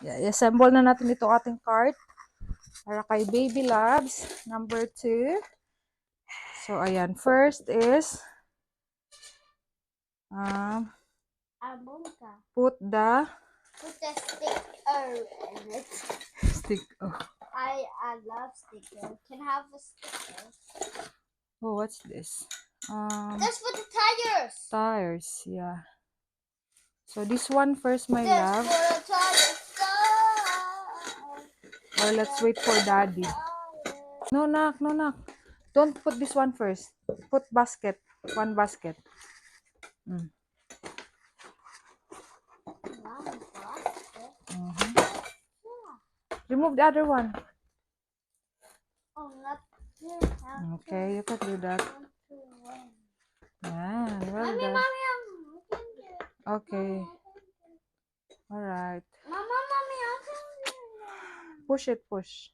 I-assemble na natin ito ating cart para kay Baby Labs number 2. So, ayan. First is put the sticker in it. stick. Oh. I love stickers. Can I have a sticker? Oh, what's this? That's for the tires. Tires, yeah. So, this one first, my That's love. for the tires. Or let's wait for Daddy. No, knock, no, knock. Don't put this one first. Put basket. One basket. Remove the other one. Oh, not Okay, you can do that. Yeah, well done. Okay. Alright. Mommy, I can do that. Push it, push.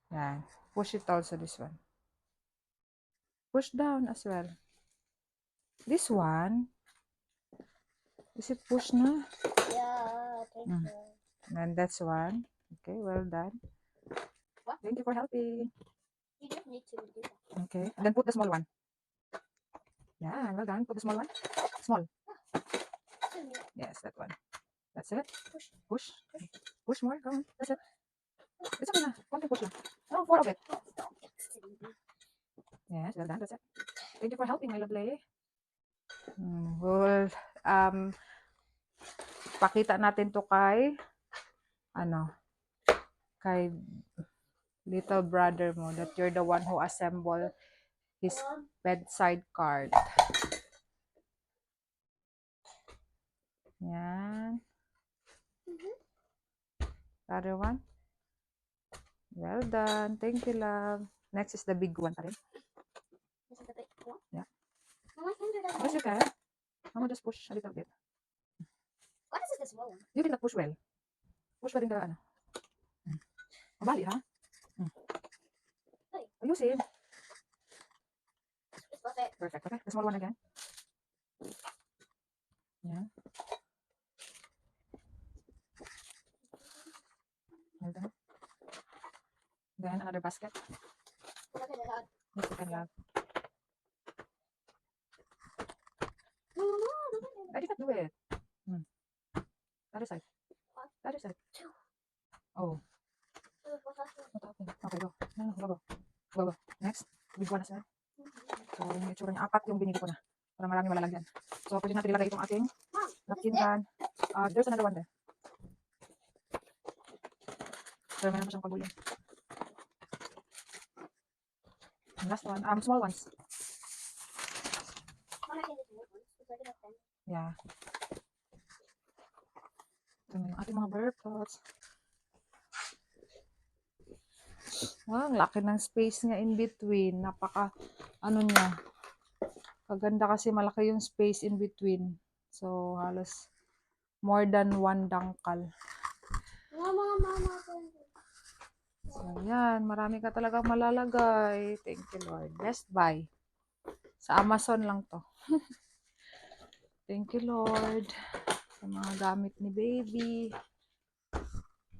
Yeah. Push it also, this one. Push down as well. This one. Is it push na? Yeah, thank you. And that's one. Okay, well done. What? Thank you for helping. You just need to do that. Okay, and then put the small one. Yeah, well done. Put the small one. Small. Yes, that one. That's it. Push. Push. Push more. Come on. That's it. It's okay na. One push lang. No, 4 of it. Yes, well done. That's it. Thank you for helping, my lovely. Well, pakita natin to kay kay little brother mo that you're the one who assembled his bedside cart. Yan. Other one. Well done. Thank you, love. Next is the big one pa rin. This is the big one? Yeah. Mama, can do that. Yes, you can. Mama, just push a little bit. What is this small one? You did not push well. Push pa rin the Mabali, ha? Hey. Use it. It's perfect. Perfect. Okay, the small one again. Yeah. Well done. Then another basket. Look at that. Yes, you can, love. Mama, look at that. I did not do it. Other side. Other side. Oh. What happened? Okay, go. No, go, go. Go, go. Next. Big one as well. So, yung itsura niya. 4 yung binili ko na. Para marami malalagyan. So, pwede natin ilagay itong ating napkin can. There's another one there. Pero meron pa siyang pagulo. And last one. Small ones. Mama, can do small ones? Because I can have 10. Yeah. Ito na yung ating mga burp pots. Ang laki ng space niya in between. Napaka, niya. Kaganda kasi malaki yung space in between. So, halos more than 1 dangkal. Mama. So, yan. Marami ka talagang malalagay. Thank you, Lord. Best buy. Sa Amazon lang to. Thank you, Lord. Sa mga gamit ni baby.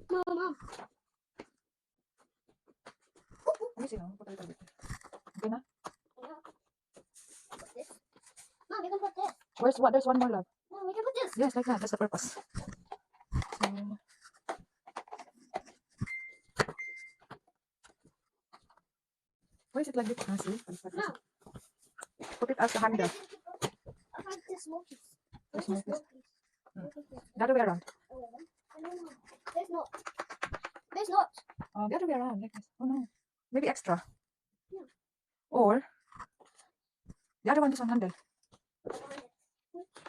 Mama. Ayusin mo. Put a little bit. Okay na? This. Mom, you can put this. Where's what? There's one more, love. Mom, we can put this. Yes, like that. That's the purpose. So, why is it like this? See? No. Put it as a handle. I like this small piece. This Where's small the piece. small piece? The other way around. No. There's not. There's not. The other way around, like this. Oh no. Maybe extra. Yeah. Or the other one is on handle.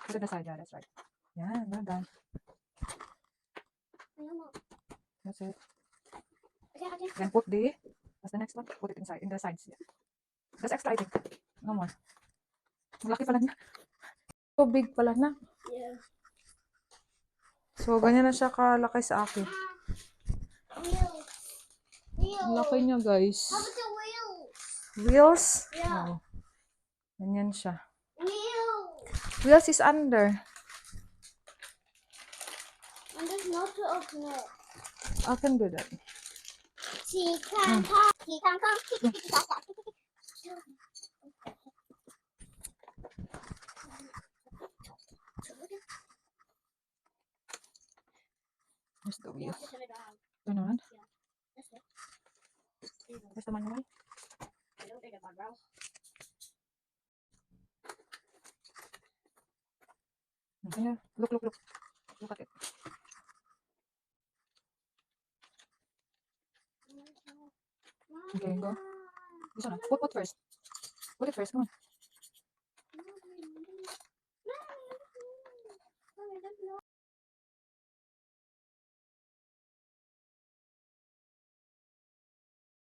Put it aside. Yeah, that's right. Yeah, well done. That's it. Then put what's the next one? Put it inside, in the sides. Yeah. That's extra, I think. No more. Malaki pala niya. So big pala na. Yeah. So, ganyan na siya kalaki sa akin. Wheels. Ang laki niya, guys. How about the wheels? Wheels? Yeah. Oh. Ganyan siya. Wheels. Wheels is under. And there's no to open it. I can do that. She can talk. She can come. There's the wheel. Turn it on. Turn around. This way. There's the manual. I don't think about bro. Yeah. Look, look, look. Look at it. Okay, go. This one. Put first. Put it first. Come on.